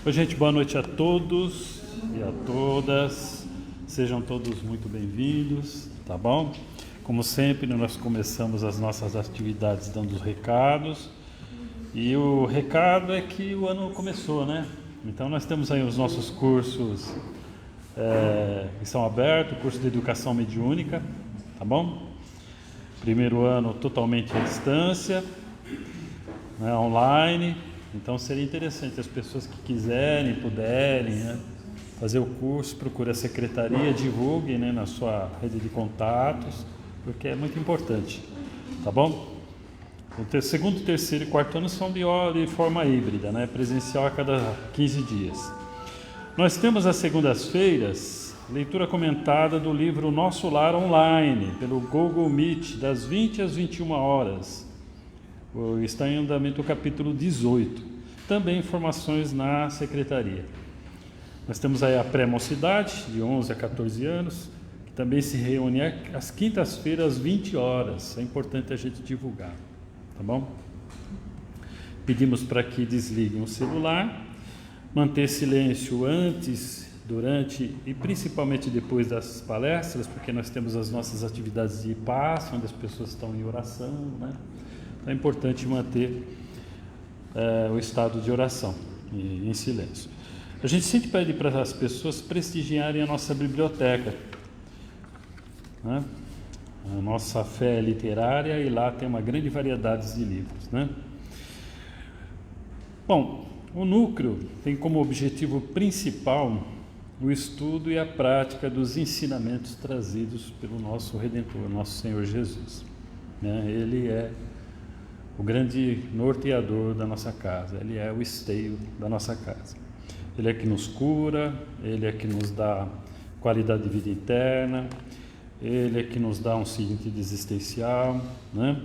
Oi, gente, boa noite a todos e a todas. Sejam todos muito bem-vindos, tá bom? Como sempre, nós começamos as nossas atividades dando os recados. E o recado é que o ano começou, né? Então nós temos aí os nossos cursos que são abertos, curso de educação mediúnica, tá bom? Primeiro ano totalmente à distância, né, online. Então seria interessante as pessoas que quiserem, puderem, né, fazer o curso, procure a secretaria, divulgue, né, na sua rede de contatos, porque é muito importante, tá bom? O segundo, terceiro e quarto ano são de forma híbrida, né, presencial a cada 15 dias. Nós temos às segundas-feiras leitura comentada do livro Nosso Lar Online, pelo Google Meet, das 20 às 21 horas. Está em andamento o capítulo 18. Também informações na secretaria. Nós temos aí a pré-mocidade, de 11 a 14 anos, que também se reúne às quintas-feiras, às 20 horas. É importante a gente divulgar, tá bom? Pedimos para que desliguem o celular, manter silêncio antes, durante e principalmente depois das palestras, porque nós temos as nossas atividades de passe, onde as pessoas estão em oração, né? É importante manter o estado de oração e em silêncio. A gente sempre pede para as pessoas prestigiarem a nossa biblioteca, né? A nossa fé é literária e lá tem uma grande variedade de livros, né? Bom, o núcleo tem como objetivo principal o estudo e a prática dos ensinamentos trazidos pelo nosso Redentor, nosso Senhor Jesus, né? Ele é o grande norteador da nossa casa, Ele é o esteio da nossa casa. Ele é que nos cura, Ele é que nos dá qualidade de vida eterna, Ele é que nos dá um sentido existencial, né?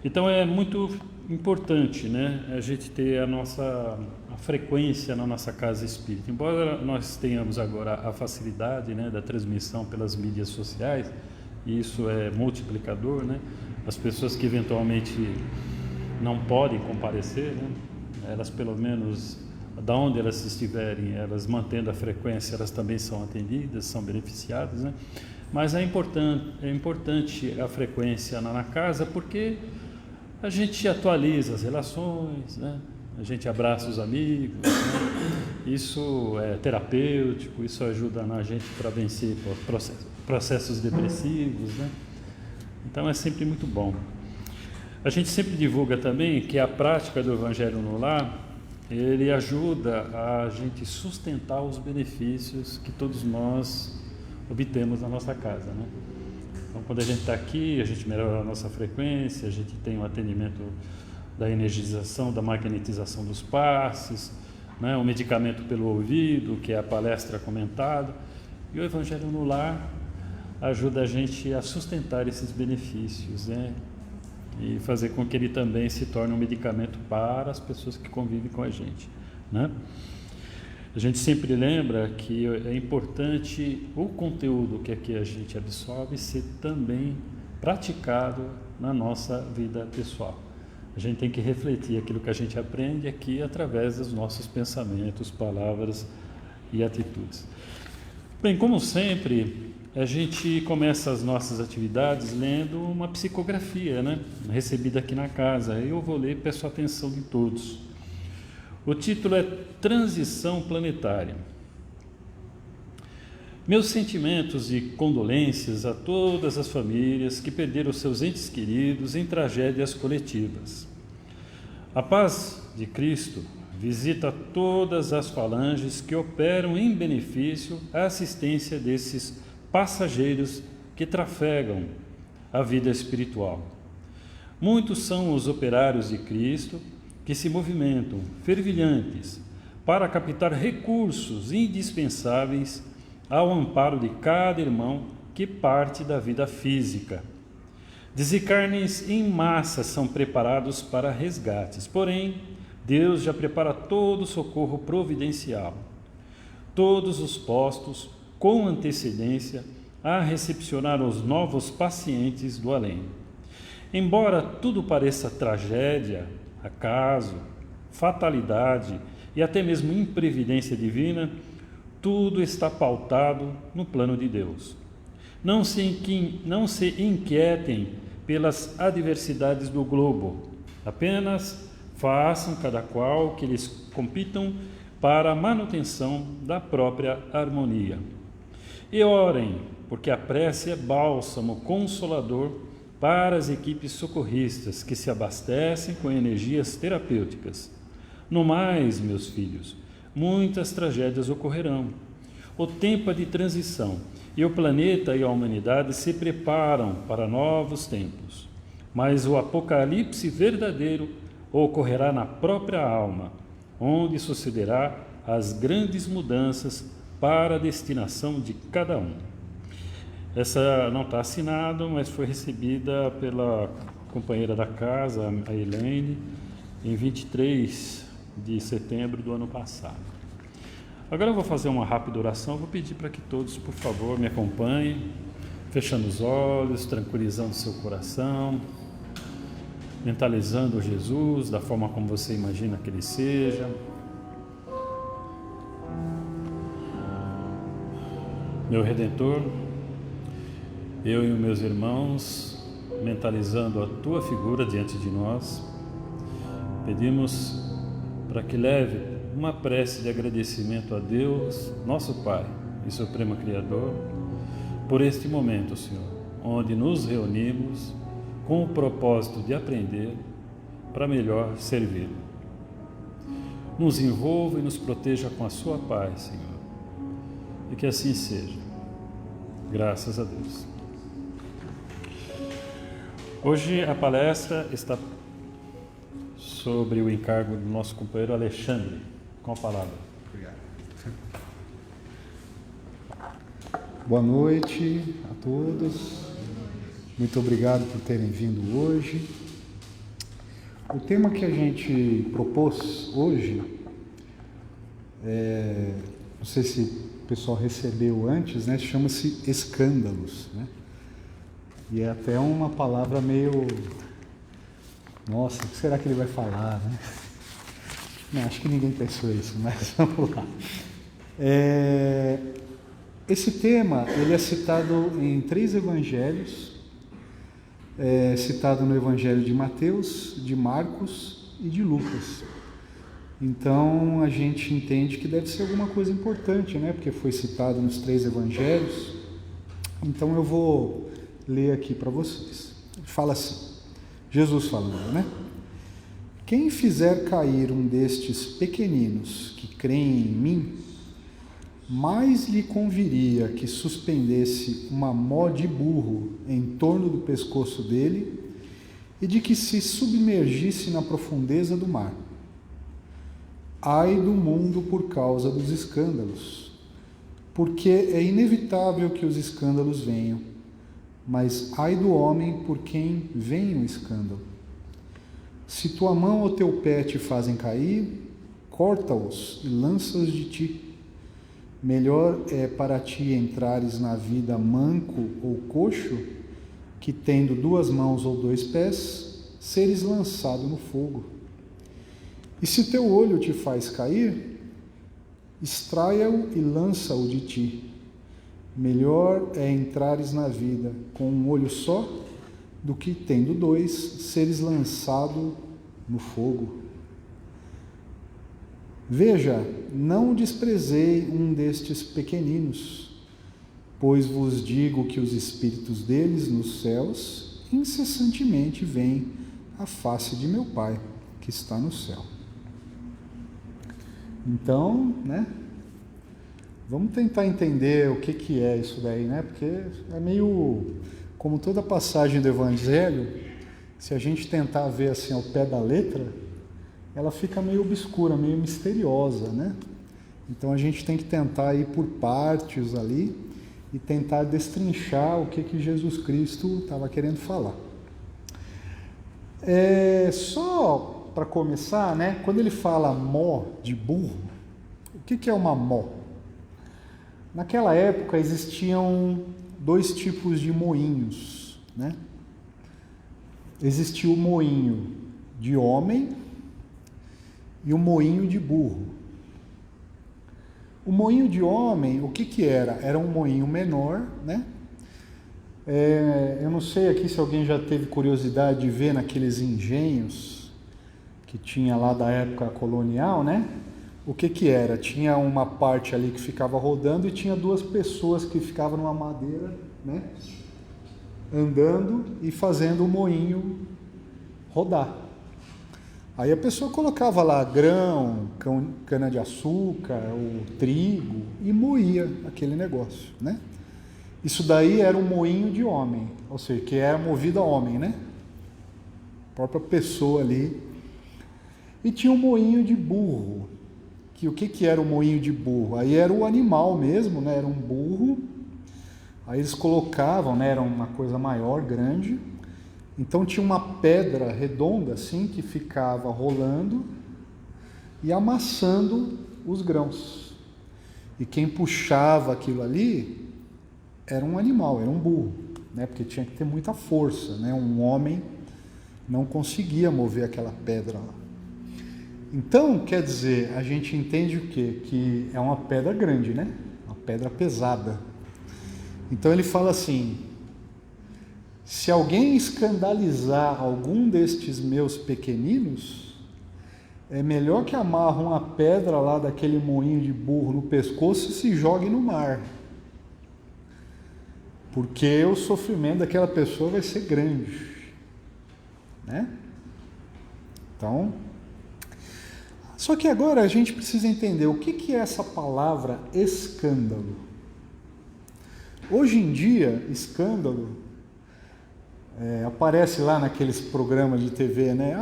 Então é muito importante, né, a gente ter a frequência na nossa casa espírita. Embora nós tenhamos agora a facilidade, né, da transmissão pelas mídias sociais, e isso é multiplicador, né? As pessoas que eventualmente não podem comparecer, né, elas pelo menos, da onde elas estiverem, elas mantendo a frequência, elas também são atendidas, são beneficiadas, né? Mas é importante a frequência na casa, porque a gente atualiza as relações, né? A gente abraça os amigos, né? Isso é terapêutico, isso ajuda a gente para vencer processos depressivos, né? Então é sempre muito bom. A gente sempre divulga também que a prática do Evangelho no Lar, ele ajuda a gente sustentar os benefícios que todos nós obtemos na nossa casa, né? Então, quando a gente está aqui, a gente melhora a nossa frequência, a gente tem o atendimento da energização, da magnetização dos passes, né? O medicamento pelo ouvido, que é a palestra comentada, e o Evangelho no Lar ajuda a gente a sustentar esses benefícios, né? E fazer com que ele também se torne um medicamento para as pessoas que convivem com a gente, né? A gente sempre lembra que é importante o conteúdo que aqui a gente absorve ser também praticado na nossa vida pessoal. A gente tem que refletir aquilo que a gente aprende aqui através dos nossos pensamentos, palavras e atitudes. Bem, como sempre, a gente começa as nossas atividades lendo uma psicografia, né, recebida aqui na casa. Eu vou ler e peço a atenção de todos. O título é Transição Planetária. Meus sentimentos e condolências a todas as famílias que perderam seus entes queridos em tragédias coletivas. A paz de Cristo visita todas as falanges que operam em benefício à assistência desses passageiros que trafegam a vida espiritual. Muitos são os operários de Cristo que se movimentam fervilhantes para captar recursos indispensáveis ao amparo de cada irmão que parte da vida física. Desencarnes em massa são preparados para resgates, porém, Deus já prepara todo o socorro providencial. Todos os postos, com antecedência, a recepcionar os novos pacientes do além. Embora tudo pareça tragédia, acaso, fatalidade e até mesmo imprevidência divina, tudo está pautado no plano de Deus. Não se inquietem pelas adversidades do globo, apenas façam cada qual que eles compitam para a manutenção da própria harmonia. E orem, porque a prece é bálsamo consolador para as equipes socorristas que se abastecem com energias terapêuticas. No mais, meus filhos, muitas tragédias ocorrerão. O tempo é de transição e o planeta e a humanidade se preparam para novos tempos. Mas o apocalipse verdadeiro ocorrerá na própria alma, onde sucederá as grandes mudanças para a destinação de cada um. Essa não está assinada, mas foi recebida pela companheira da casa, a Elaine, em 23 de setembro do ano passado. Agora eu vou fazer uma rápida oração, vou pedir para que todos, por favor, me acompanhem, fechando os olhos, tranquilizando seu coração, mentalizando Jesus da forma como você imagina que ele seja. Meu Redentor, eu e os meus irmãos, mentalizando a tua figura diante de nós, pedimos para que leve uma prece de agradecimento a Deus, nosso Pai e Supremo Criador, por este momento, Senhor, onde nos reunimos com o propósito de aprender para melhor servir. Nos envolva e nos proteja com a sua paz, Senhor, e que assim seja. Graças a Deus. Hoje a palestra está sobre o encargo do nosso companheiro Alexandre. Com a palavra. Obrigado. Boa noite a todos. Muito obrigado por terem vindo hoje. O tema que a gente propôs hoje, não sei se o pessoal recebeu antes, né? Chama-se escândalos, né? E é até uma palavra meio... Nossa, o que será que ele vai falar, né? Não, acho que ninguém pensou isso, mas vamos lá. Esse tema, ele é citado em 3 evangelhos, citado no Evangelho de Mateus, de Marcos e de Lucas. Então, a gente entende que deve ser alguma coisa importante, né? Porque foi citado nos 3 evangelhos. Então, eu vou ler aqui para vocês. Fala assim, Jesus falando, né? Quem fizer cair um destes pequeninos que creem em mim, mais lhe conviria que suspendesse uma mó de burro em torno do pescoço dele e de que se submergisse na profundeza do mar. Ai do mundo por causa dos escândalos, porque é inevitável que os escândalos venham, mas ai do homem por quem vem o escândalo. Se tua mão ou teu pé te fazem cair, corta-os e lança-os de ti. Melhor é para ti entrares na vida manco ou coxo, que tendo 2 mãos ou 2 pés, seres lançado no fogo. E se teu olho te faz cair, extraia-o e lança-o de ti. Melhor é entrares na vida com um olho só, do que, tendo 2, seres lançado no fogo. Veja, não desprezei um destes pequeninos, pois vos digo que os espíritos deles nos céus incessantemente veem a face de meu Pai, que está no céu. Então, né? Vamos tentar entender o que é isso daí, né? Porque é meio... Como toda passagem do Evangelho, se a gente tentar ver assim ao pé da letra, ela fica meio obscura, meio misteriosa, né? Então a gente tem que tentar ir por partes ali e tentar destrinchar o que Jesus Cristo estava querendo falar. Só para começar, né? Quando ele fala mó de burro, o que é uma mó? Naquela época existiam 2 tipos de moinhos, né? Existia o moinho de homem e o moinho de burro. O moinho de homem, o que era? Era um moinho menor, né? Eu não sei aqui se alguém já teve curiosidade de ver naqueles engenhos que tinha lá da época colonial, né? O que era? Tinha uma parte ali que ficava rodando e tinha duas pessoas que ficavam numa madeira, né? Andando e fazendo o moinho rodar. Aí a pessoa colocava lá grão, cana-de-açúcar, o trigo e moía aquele negócio, né? Isso daí era um moinho de homem, ou seja, que era movido a homem, né? A própria pessoa ali. E tinha um moinho de burro, que o que era o moinho de burro? Aí era o animal mesmo, né? Era um burro. Aí eles colocavam, né? Era uma coisa maior, grande. Então tinha uma pedra redonda assim que ficava rolando e amassando os grãos. E quem puxava aquilo ali era um animal, era um burro, né? Porque tinha que ter muita força, né? Um homem não conseguia mover aquela pedra lá. Então, quer dizer, a gente entende o quê? Que é uma pedra grande, né? Uma pedra pesada. Então ele fala assim: se alguém escandalizar algum destes meus pequeninos, é melhor que amarre uma pedra lá daquele moinho de burro no pescoço e se jogue no mar. Porque o sofrimento daquela pessoa vai ser grande, né? Então, só que agora a gente precisa entender o que é essa palavra escândalo. Hoje em dia, escândalo aparece lá naqueles programas de TV, né?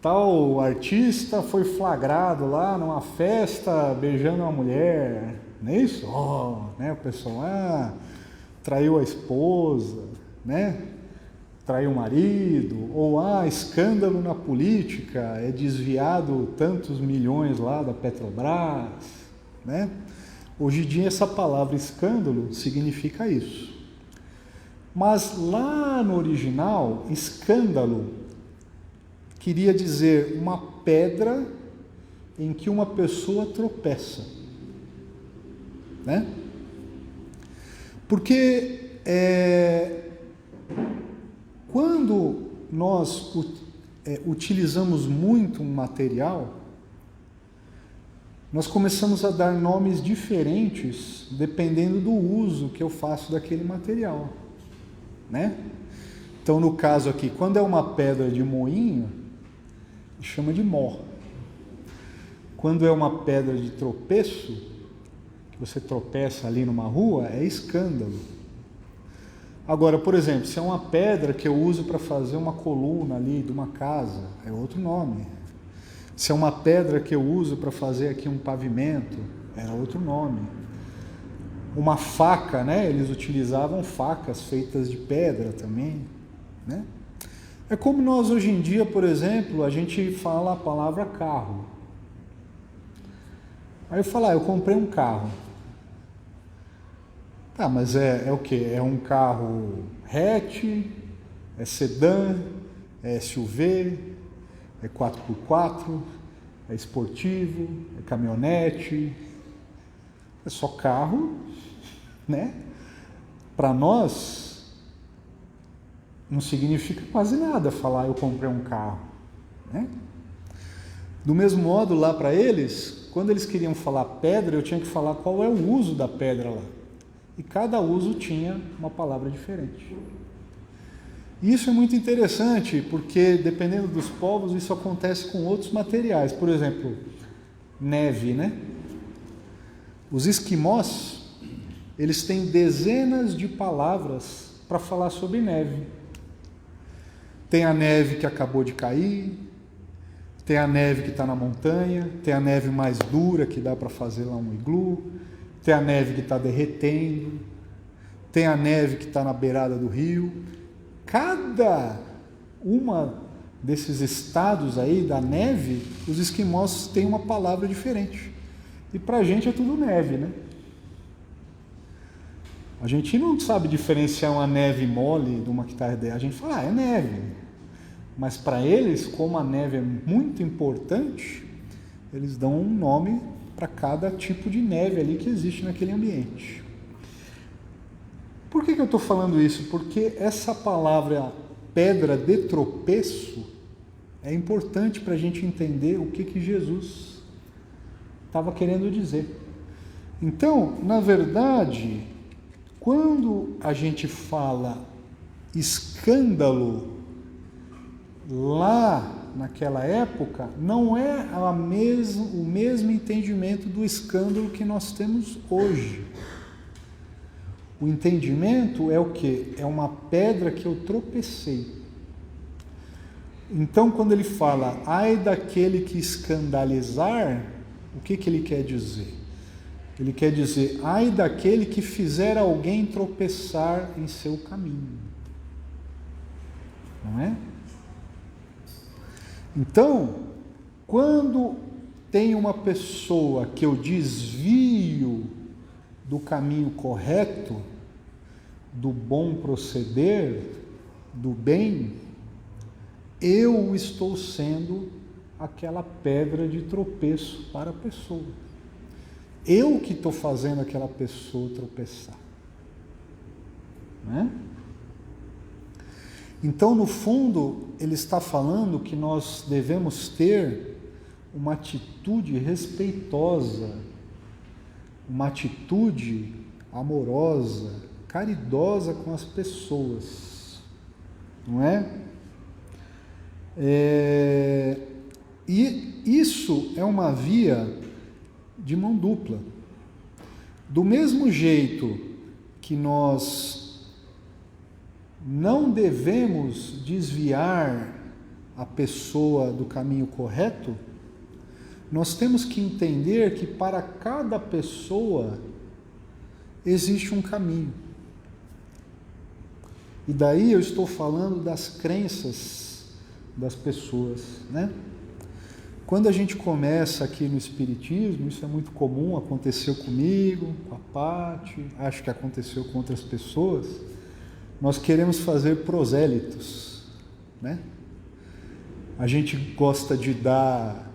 Tal artista foi flagrado lá numa festa beijando uma mulher, não é isso? Né? O pessoal, traiu a esposa, né? Traiu o marido, ou escândalo na política, é desviado tantos milhões lá da Petrobras, né? Hoje em dia essa palavra escândalo significa isso. Mas lá no original, escândalo queria dizer uma pedra em que uma pessoa tropeça, né? Porque quando nós utilizamos muito um material, nós começamos a dar nomes diferentes dependendo do uso que eu faço daquele material, né? Então, no caso aqui, quando é uma pedra de moinho, chama de mó. Quando é uma pedra de tropeço, que você tropeça ali numa rua, é escândalo. Agora, por exemplo, se é uma pedra que eu uso para fazer uma coluna ali de uma casa, é outro nome. Se é uma pedra que eu uso para fazer aqui um pavimento, era outro nome. Uma faca, né? Eles utilizavam facas feitas de pedra também, né? É como nós hoje em dia, por exemplo, a gente fala a palavra carro. Aí eu falo, eu comprei um carro. Tá, mas é o quê? É um carro hatch, é sedã, é SUV, é 4x4, é esportivo, é caminhonete, é só carro, né? Para nós, não significa quase nada falar eu comprei um carro, né? Do mesmo modo, lá para eles, quando eles queriam falar pedra, eu tinha que falar qual é o uso da pedra lá. E cada uso tinha uma palavra diferente. E isso é muito interessante, porque dependendo dos povos, isso acontece com outros materiais. Por exemplo, neve, né? Os esquimós, eles têm dezenas de palavras para falar sobre neve. Tem a neve que acabou de cair, tem a neve que está na montanha, tem a neve mais dura que dá para fazer lá um iglu, tem a neve que está derretendo, tem a neve que está na beirada do rio. Cada uma desses estados aí da neve, os esquimós têm uma palavra diferente. E para a gente é tudo neve, né? A gente não sabe diferenciar uma neve mole de uma que está... A gente fala, é neve. Mas para eles, como a neve é muito importante, eles dão um nome para cada tipo de neve ali que existe naquele ambiente. Por que eu estou falando isso? Porque essa palavra pedra de tropeço é importante para a gente entender o que Jesus estava querendo dizer. Então, na verdade, quando a gente fala escândalo lá naquela época, não é o mesmo entendimento do escândalo que nós temos hoje. O entendimento é o quê? É uma pedra que eu tropecei. Então, quando ele fala, ai daquele que escandalizar, o que ele quer dizer? Ele quer dizer, ai daquele que fizer alguém tropeçar em seu caminho. Não é? Então, quando tem uma pessoa que eu desvio do caminho correto, do bom proceder, do bem, eu estou sendo aquela pedra de tropeço para a pessoa. Eu que estou fazendo aquela pessoa tropeçar. Né? Então, no fundo, ele está falando que nós devemos ter uma atitude respeitosa, uma atitude amorosa, caridosa com as pessoas, não é? E isso é uma via de mão dupla. Do mesmo jeito que nós não devemos desviar a pessoa do caminho correto, nós temos que entender que para cada pessoa existe um caminho. E daí eu estou falando das crenças das pessoas, né? Quando a gente começa aqui no Espiritismo, isso é muito comum, aconteceu comigo, com a Paty, acho que aconteceu com outras pessoas, nós queremos fazer prosélitos, né? A gente gosta de dar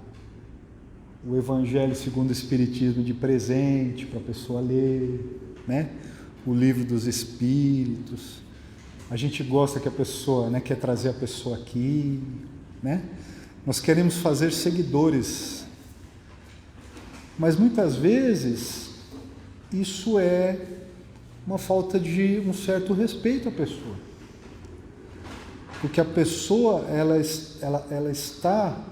o Evangelho segundo o Espiritismo de presente para a pessoa ler, né? O Livro dos Espíritos. A gente gosta que a pessoa, né, quer trazer a pessoa aqui, né? Nós queremos fazer seguidores. Mas muitas vezes isso é uma falta de um certo respeito à pessoa. Porque a pessoa, ela está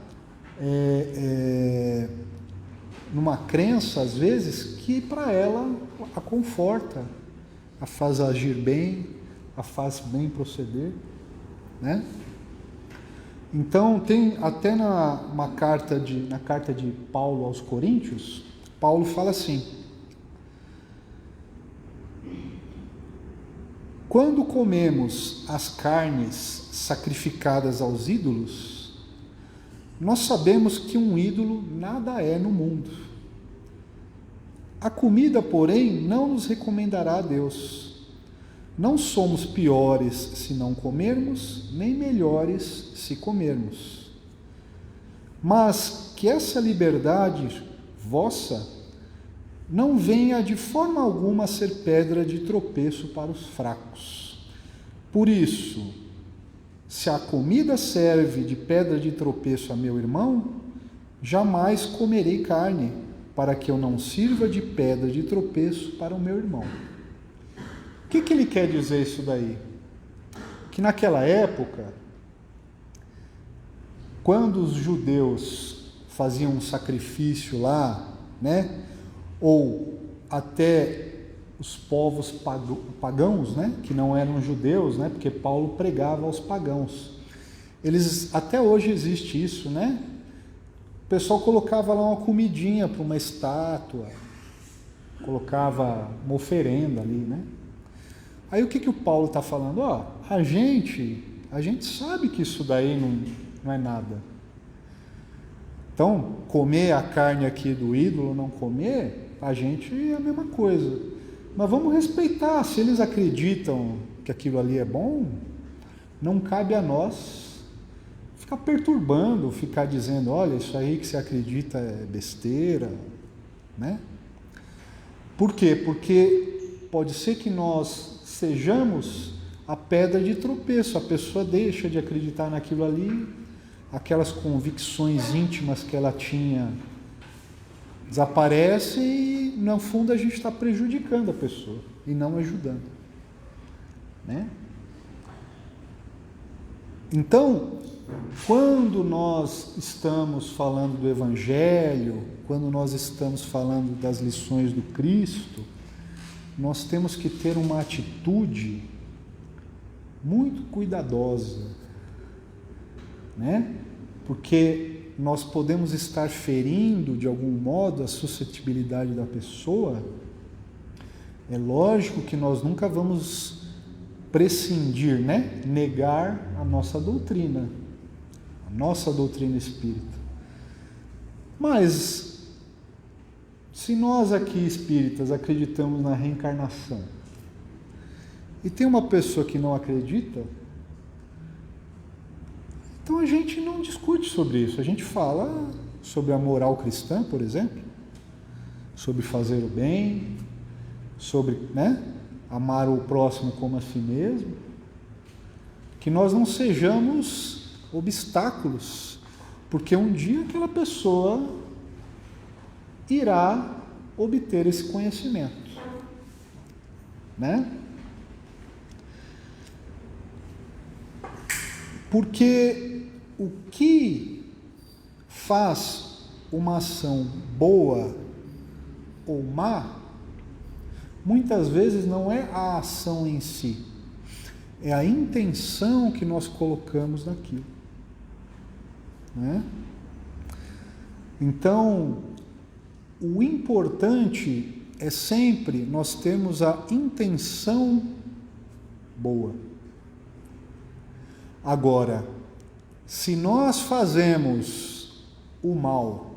numa crença, às vezes, que para ela a conforta, a faz agir bem, a faz bem proceder, né? Então, tem até na carta de Paulo aos Coríntios, Paulo fala assim: quando comemos as carnes sacrificadas aos ídolos, nós sabemos que um ídolo nada é no mundo. A comida, porém, não nos recomendará a Deus. Não somos piores se não comermos, nem melhores se comermos. Mas que essa liberdade vossa não venha de forma alguma a ser pedra de tropeço para os fracos. Por isso, se a comida serve de pedra de tropeço a meu irmão, jamais comerei carne, para que eu não sirva de pedra de tropeço para o meu irmão. O que ele quer dizer isso daí? Que naquela época, quando os judeus faziam um sacrifício lá, né, ou até os povos pagãos, né, que não eram judeus, né, porque Paulo pregava aos pagãos. Eles, até hoje existe isso, né? O pessoal colocava lá uma comidinha para uma estátua, colocava uma oferenda ali, né? Aí o que o Paulo está falando? Ó, a gente sabe que isso daí não é nada. Então, comer a carne aqui do ídolo, não comer, a gente é a mesma coisa. Mas vamos respeitar, se eles acreditam que aquilo ali é bom, não cabe a nós ficar perturbando, ficar dizendo, olha, isso aí que você acredita é besteira, né? Por quê? Porque pode ser que nós sejamos a pedra de tropeço, a pessoa deixa de acreditar naquilo ali, aquelas convicções íntimas que ela tinha desaparecem e, no fundo, a gente está prejudicando a pessoa e não ajudando, né? Então, quando nós estamos falando do Evangelho, quando nós estamos falando das lições do Cristo, nós temos que ter uma atitude muito cuidadosa, né? Porque nós podemos estar ferindo de algum modo a suscetibilidade da pessoa. É lógico que nós nunca vamos prescindir, né? Negar a nossa doutrina espírita. Mas, se nós aqui espíritas acreditamos na reencarnação e tem uma pessoa que não acredita, então a gente não discute sobre isso, a gente fala sobre a moral cristã, por exemplo, sobre fazer o bem, sobre, né, amar o próximo como a si mesmo, que nós não sejamos obstáculos, porque um dia aquela pessoa irá obter esse conhecimento, né? Porque o que faz uma ação boa ou má, muitas vezes não é a ação em si, é a intenção que nós colocamos naquilo, né? Então, o importante é sempre nós termos a intenção boa. Agora, se nós fazemos o mal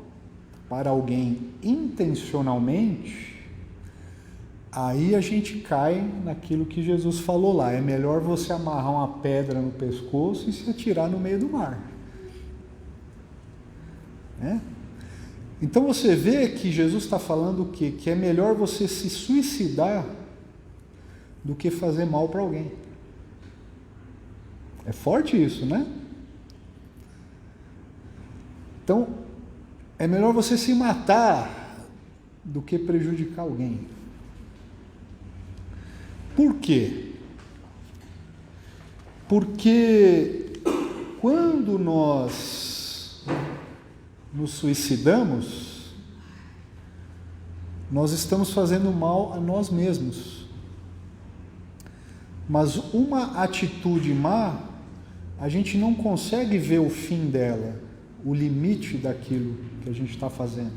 para alguém intencionalmente, aí a gente cai naquilo que Jesus falou lá, é melhor você amarrar uma pedra no pescoço e se atirar no meio do mar, né? Então você vê que Jesus está falando o quê? Que é melhor você se suicidar do que fazer mal para alguém. É forte isso, né? Então, é melhor você se matar do que prejudicar alguém. Por quê? Porque quando nós nos suicidamos, nós estamos fazendo mal a nós mesmos. Mas uma atitude má, a gente não consegue ver o fim dela, o limite daquilo que a gente está fazendo,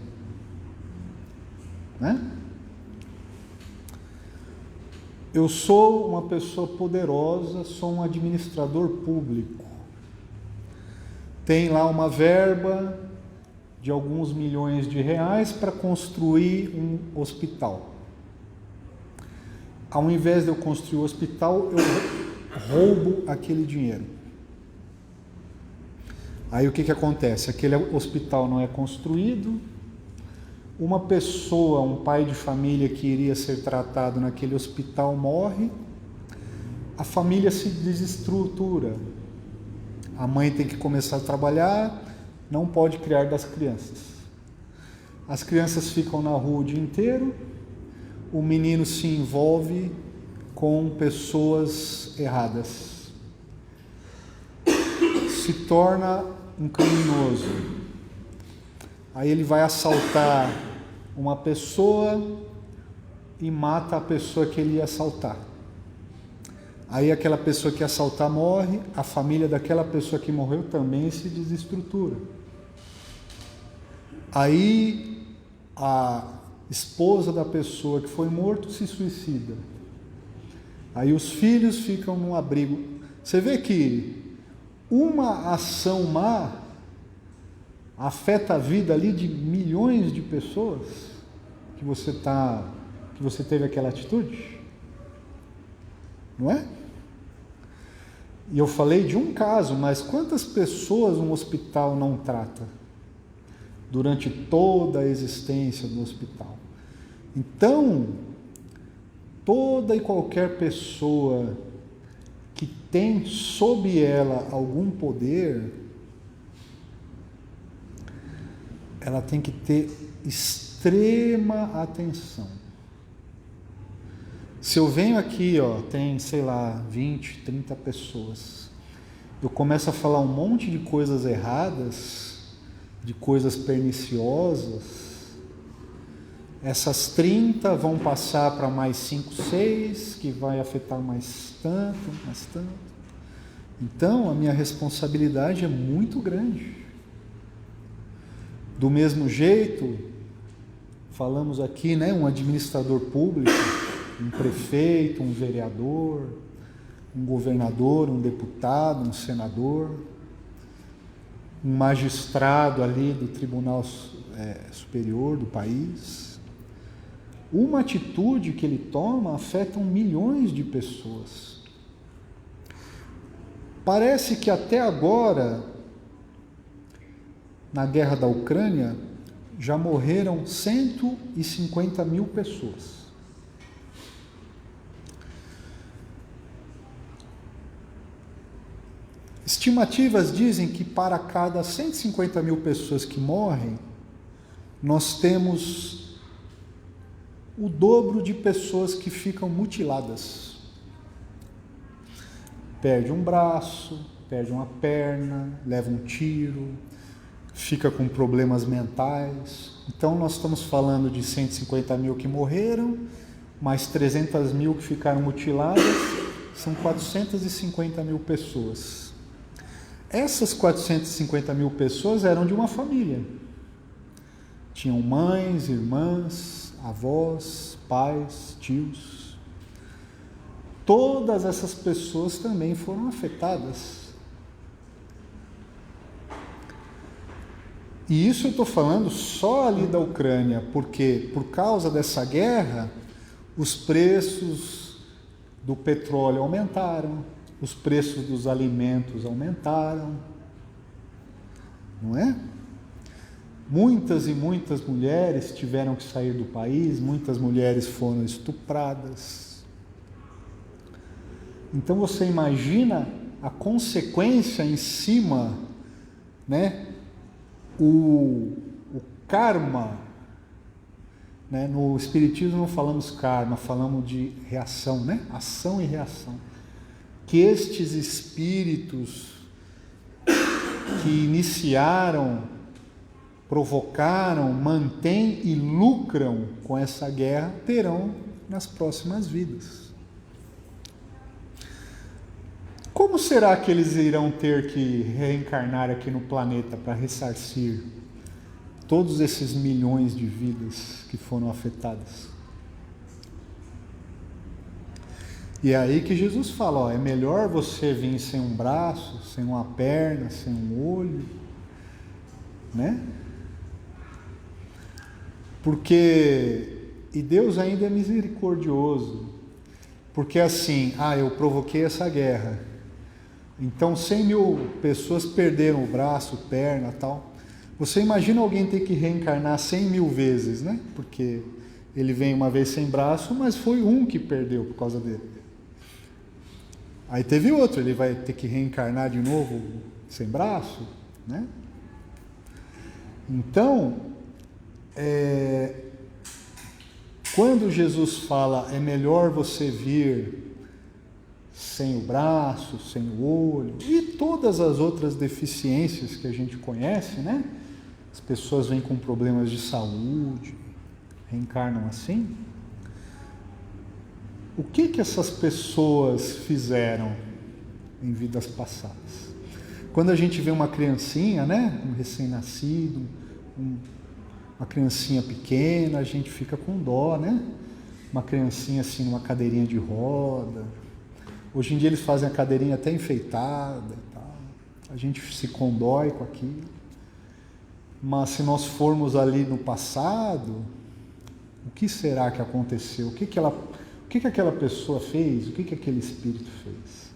né? Eu sou uma pessoa poderosa, sou um administrador público. Tem lá uma verba de alguns milhões de reais para construir um hospital. Ao invés de eu construir o hospital, eu roubo aquele dinheiro. Aí o que acontece? Aquele hospital não é construído, uma pessoa, um pai de família que iria ser tratado naquele hospital morre, a família se desestrutura, a mãe tem que começar a trabalhar, não pode criar das crianças. As crianças ficam na rua o dia inteiro, o menino se envolve com pessoas erradas, se torna um criminoso. Aí ele vai assaltar uma pessoa e mata a pessoa que ele ia assaltar. Aí aquela pessoa que ia assaltar morre, a família daquela pessoa que morreu também se desestrutura. Aí a esposa da pessoa que foi morto se suicida. Aí os filhos ficam num abrigo. Você vê que uma ação má afeta a vida ali de milhões de pessoas que você teve aquela atitude, não é? E eu falei de um caso, mas quantas pessoas um hospital não trata? durante toda a existência do hospital. Então, toda e qualquer pessoa que tem sob ela algum poder, ela tem que ter extrema atenção. Se eu venho aqui, tem, 20, 30 pessoas, eu começo a falar um monte de coisas erradas, de coisas perniciosas, essas 30 vão passar para mais 5, 6, que vai afetar mais tanto. Então, a minha responsabilidade é muito grande. Do mesmo jeito, falamos aqui, um administrador público, um prefeito, um vereador, um governador, um deputado, um senador, um magistrado ali do Tribunal Superior do país. Uma atitude que ele toma afeta milhões de pessoas. Parece que até agora, na guerra da Ucrânia, já morreram 150 mil pessoas. Estimativas dizem que para cada 150 mil pessoas que morrem, nós temos o dobro de pessoas que ficam mutiladas. Perde um braço, perde uma perna, leva um tiro, fica com problemas mentais. Então nós estamos falando de 150 mil que morreram, mais 300 mil que ficaram mutiladas, são 450 mil pessoas. Essas 450 mil pessoas eram de uma família. Tinham mães, irmãs, avós, pais, tios. Todas essas pessoas também foram afetadas. E isso eu estou falando só ali da Ucrânia, porque por causa dessa guerra, os preços do petróleo aumentaram, os preços dos alimentos aumentaram, não é? Muitas e muitas mulheres tiveram que sair do país, muitas mulheres foram estupradas. Então você imagina a consequência em cima, o karma, No Espiritismo não falamos karma, falamos de reação, Ação e reação. Que estes espíritos que iniciaram, provocaram, mantêm e lucram com essa guerra, terão nas próximas vidas. Como será que eles irão ter que reencarnar aqui no planeta para ressarcir todos esses milhões de vidas que foram afetadas? E é aí que Jesus fala, é melhor você vir sem um braço, sem uma perna, sem um olho, Porque, e Deus ainda é misericordioso, porque assim, eu provoquei essa guerra, então 100 mil pessoas perderam o braço, perna, tal. Você imagina alguém ter que reencarnar 100 mil vezes, Porque ele vem uma vez sem braço, mas foi um que perdeu por causa dele. Aí teve outro, ele vai ter que reencarnar de novo sem braço, Então, quando Jesus fala, é melhor você vir sem o braço, sem o olho, e todas as outras deficiências que a gente conhece, As pessoas vêm com problemas de saúde, reencarnam assim. O que essas pessoas fizeram em vidas passadas? Quando a gente vê uma criancinha, um recém-nascido, uma criancinha pequena, a gente fica com dó, Uma criancinha assim numa cadeirinha de roda. Hoje em dia eles fazem a cadeirinha até enfeitada e tal. A gente se condói com aquilo. Mas se nós formos ali no passado, o que será que aconteceu? O que aquela pessoa fez? O que aquele espírito fez?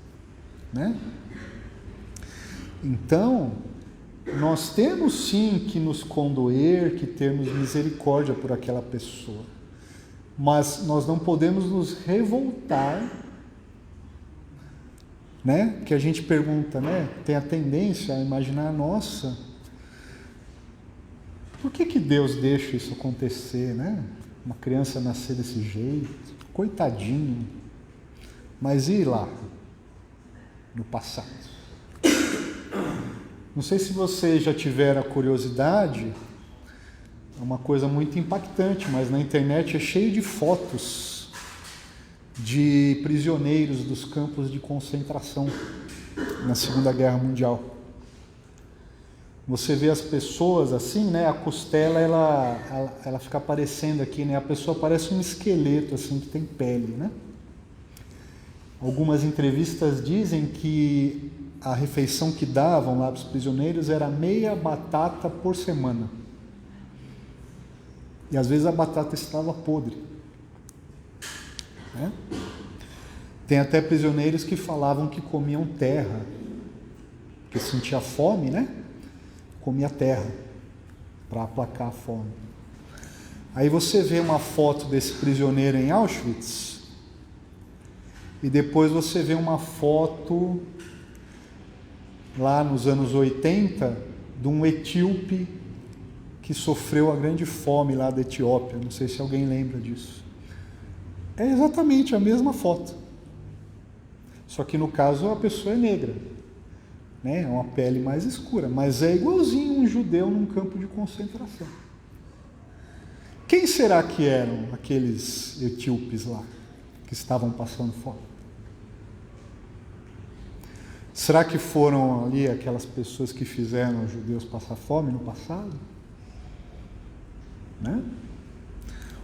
Então, nós temos sim que nos condoer, que termos misericórdia por aquela pessoa, mas nós não podemos nos revoltar, né? Que a gente pergunta, né? Tem a tendência a imaginar, nossa, por que Deus deixa isso acontecer, né? Uma criança nascer desse jeito, coitadinho. Mas e lá, no passado? Não sei se vocês já tiveram a curiosidade, é uma coisa muito impactante, mas na internet é cheio de fotos de prisioneiros dos campos de concentração na Segunda Guerra Mundial. Você vê as pessoas assim, né? A costela ela fica aparecendo aqui, né? A pessoa parece um esqueleto assim que tem pele, né? Algumas entrevistas dizem que a refeição que davam lá para os prisioneiros era meia batata por semana. E às vezes a batata estava podre, né? Tem até prisioneiros que falavam que comiam terra, que sentia fome, né? Comia terra para aplacar a fome. Aí você vê uma foto desse prisioneiro em Auschwitz e depois você vê uma foto lá nos anos 80 de um etíope que sofreu a grande fome lá da Etiópia. Não sei se alguém lembra disso. É exatamente a mesma foto, só que no caso a pessoa é negra, né? É uma pele mais escura, mas é igualzinho um judeu num campo de concentração. Quem será que eram aqueles etíopes lá que estavam passando fome? Será que foram ali aquelas pessoas que fizeram os judeus passar fome no passado? Né?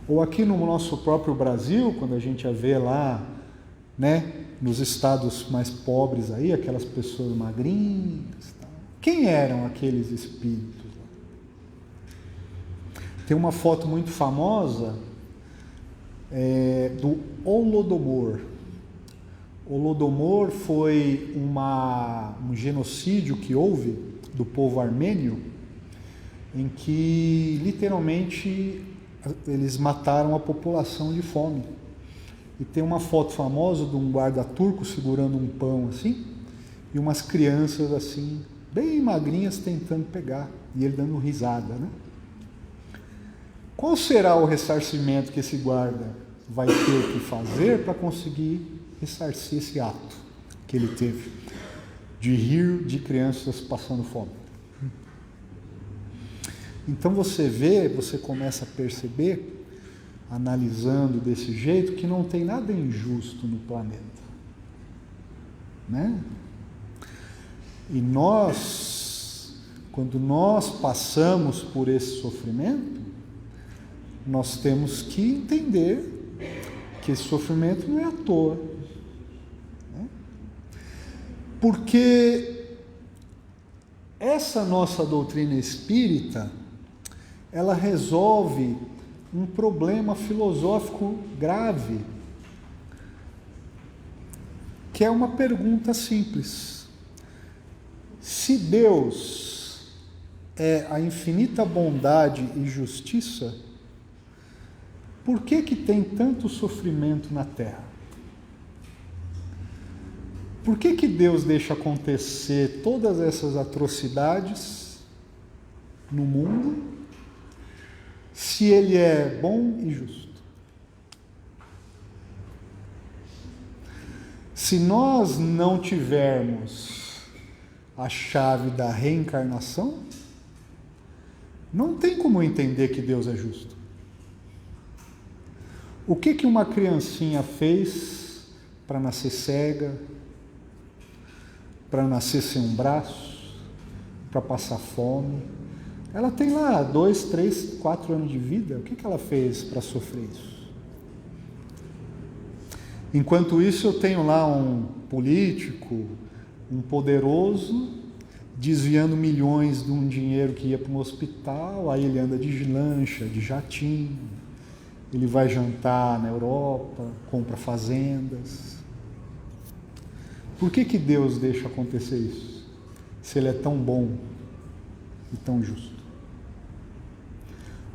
Ou aqui no nosso próprio Brasil, quando a gente vê lá, né, nos estados mais pobres aí, aquelas pessoas magrinhas, tá? Quem eram aqueles espíritos lá? Tem uma foto muito famosa do Holodomor. Holodomor foi um genocídio que houve do povo armênio, em que literalmente eles mataram a população de fome. E tem uma foto famosa de um guarda turco segurando um pão assim, e umas crianças assim, bem magrinhas, tentando pegar, e ele dando risada, né? Qual será o ressarcimento que esse guarda vai ter que fazer para conseguir ressarcir esse ato que ele teve de rir de crianças passando fome? Então você começa a perceber, analisando desse jeito, que não tem nada injusto no planeta, né? E quando nós passamos por esse sofrimento, nós temos que entender que esse sofrimento não é à toa, né? Porque essa nossa doutrina espírita, ela resolve um problema filosófico grave, que é uma pergunta simples. Se Deus é a infinita bondade e justiça, por que tem tanto sofrimento na Terra? Por que Deus deixa acontecer todas essas atrocidades no mundo, se Ele é bom e justo? Se nós não tivermos a chave da reencarnação, não tem como entender que Deus é justo. O que uma criancinha fez para nascer cega, para nascer sem um braço, para passar fome? Ela tem lá 2, 3, 4 anos de vida. O que ela fez para sofrer isso? Enquanto isso, eu tenho lá um político, um poderoso, desviando milhões de um dinheiro que ia para um hospital. Aí ele anda de lancha, de jatinho, ele vai jantar na Europa, compra fazendas. Por que Deus deixa acontecer isso, se Ele é tão bom? e tão justo?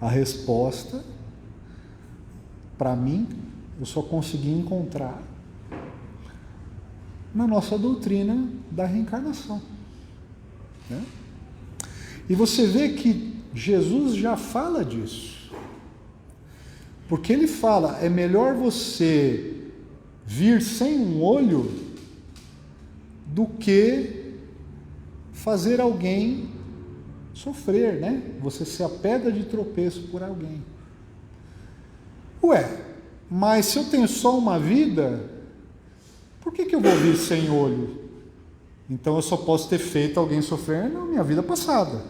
A resposta, para mim, eu só consegui encontrar na nossa doutrina da reencarnação, né? E você vê que Jesus já fala disso, porque ele fala, é melhor você vir sem um olho do que fazer alguém sofrer, né? Você ser a pedra de tropeço por alguém. Ué, mas se eu tenho só uma vida, por que eu vou vir sem olho? Então eu só posso ter feito alguém sofrer na minha vida passada.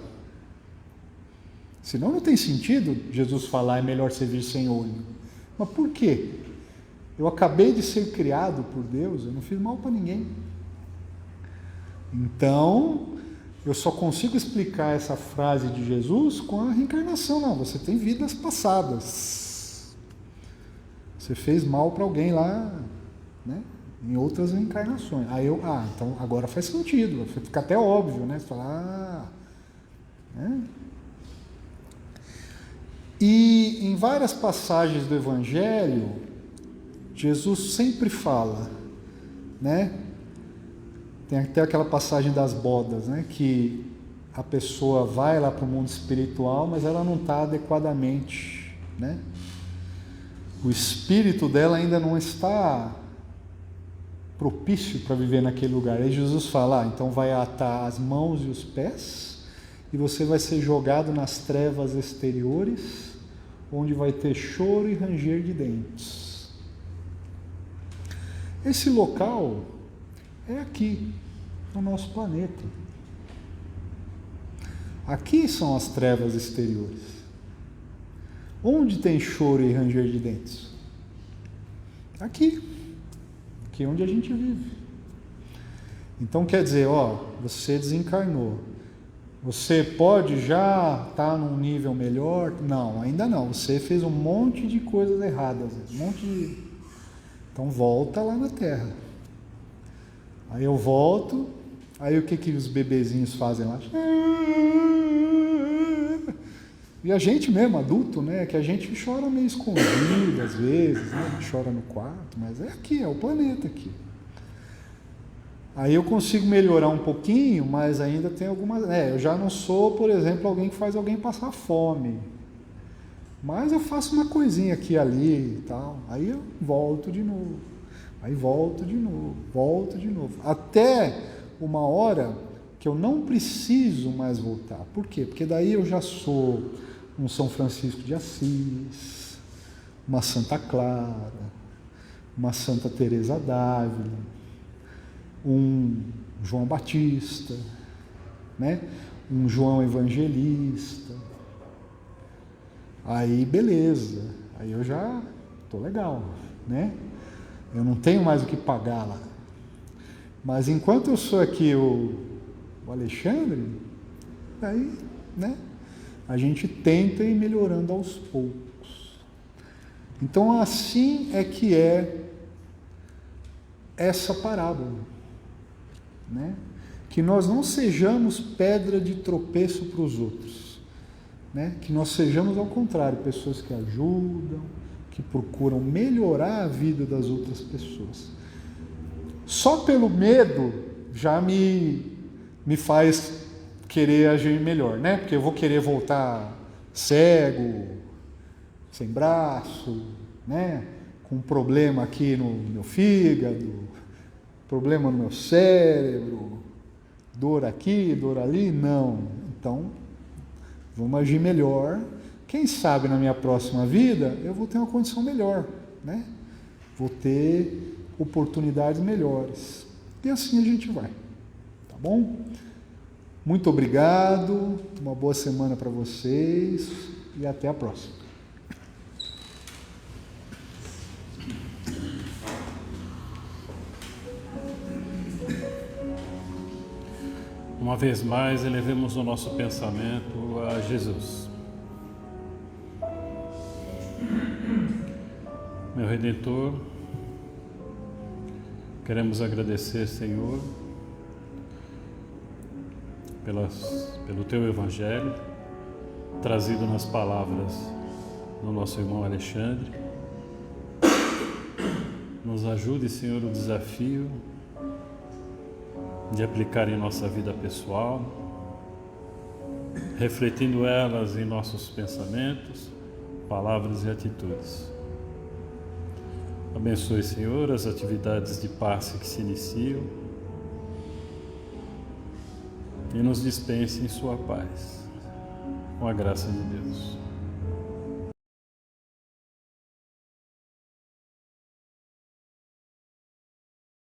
Senão não tem sentido Jesus falar, é melhor você vir sem olho. Mas por quê? Eu acabei de ser criado por Deus, eu não fiz mal para ninguém. Então, eu só consigo explicar essa frase de Jesus com a reencarnação. Não, você tem vidas passadas. Você fez mal para alguém lá, né? Em outras reencarnações. Aí então agora faz sentido, fica até óbvio, né? Você fala, né? E em várias passagens do Evangelho, Jesus sempre fala, né? Tem até aquela passagem das bodas, né? Que a pessoa vai lá para o mundo espiritual, mas ela não está adequadamente, né? O espírito dela ainda não está propício para viver naquele lugar. Aí Jesus fala, então vai atar as mãos e os pés, e você vai ser jogado nas trevas exteriores, onde vai ter choro e ranger de dentes. Esse local é aqui, no nosso planeta. Aqui são as trevas exteriores. Onde tem choro e ranger de dentes? Aqui é onde a gente vive. Então quer dizer, você desencarnou. Você pode já estar num nível melhor? Não, ainda não. Você fez um monte de coisas erradas, Então volta lá na Terra. Aí eu volto, aí o que os bebezinhos fazem lá? E a gente mesmo, adulto, né? Que a gente chora meio escondido às vezes, né? Chora no quarto, mas é aqui, é o planeta aqui. Aí eu consigo melhorar um pouquinho, mas ainda tem algumas... eu já não sou, por exemplo, alguém que faz alguém passar fome. Mas eu faço uma coisinha aqui e ali e tal. Aí eu volto de novo. Aí volto de novo. Até uma hora que eu não preciso mais voltar. Por quê? Porque daí eu já sou um São Francisco de Assis, uma Santa Clara, uma Santa Teresa d'Ávila, um João Batista, né? Um João Evangelista. Aí beleza, aí eu já tô legal, né? Eu não tenho mais o que pagar lá. Mas enquanto eu sou aqui o Alexandre, aí, né? A gente tenta ir melhorando aos poucos. Então assim é que é essa parábola, né? Que nós não sejamos pedra de tropeço para os outros, né? Que nós sejamos ao contrário, pessoas que ajudam, que procuram melhorar a vida das outras pessoas. Só pelo medo já me faz querer agir melhor, né? Porque eu vou querer voltar cego, sem braço, né? Com um problema aqui no meu fígado, problema no meu cérebro, dor aqui, dor ali. Não. Então, vamos agir melhor. Quem sabe na minha próxima vida eu vou ter uma condição melhor, né? Vou ter oportunidades melhores. E assim a gente vai. Tá bom? Muito obrigado, uma boa semana para vocês e até a próxima. Uma vez mais, elevemos o nosso pensamento a Jesus. Meu Redentor, queremos agradecer, Senhor, pelo Teu Evangelho, trazido nas palavras do nosso irmão Alexandre. Nos ajude, Senhor, o desafio de aplicar em nossa vida pessoal, refletindo elas em nossos pensamentos, palavras e atitudes. Abençoe, Senhor, as atividades de passe que se iniciam e nos dispense em sua paz, com a graça de Deus.